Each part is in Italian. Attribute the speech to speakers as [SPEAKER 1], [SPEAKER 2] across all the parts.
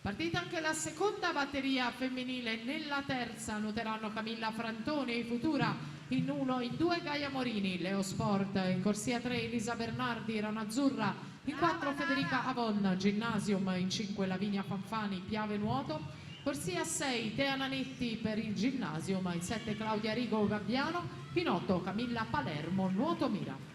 [SPEAKER 1] Partita anche la seconda batteria femminile. Nella terza nuoteranno Camilla Frantoni, Futura, in 1, in 2 Gaia Morini, Leo Sport, in corsia 3 Elisa Bernardi, Rana Azzurra, in 4 Federica Avon, Gymnasium, in 5 Lavinia Fanfani, Piave Nuoto, corsia 6 Tea Nanetti per il Gymnasium, in 7 Claudia Rigo Gabbiano, in 8 Camilla Palermo, Nuoto Mira.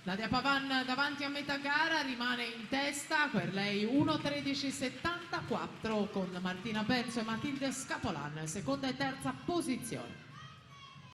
[SPEAKER 1] Nadia Pavan davanti a metà gara rimane in testa, per lei 1:13.74 con Martina Benzo e Matilde Scapolan, seconda e terza posizione.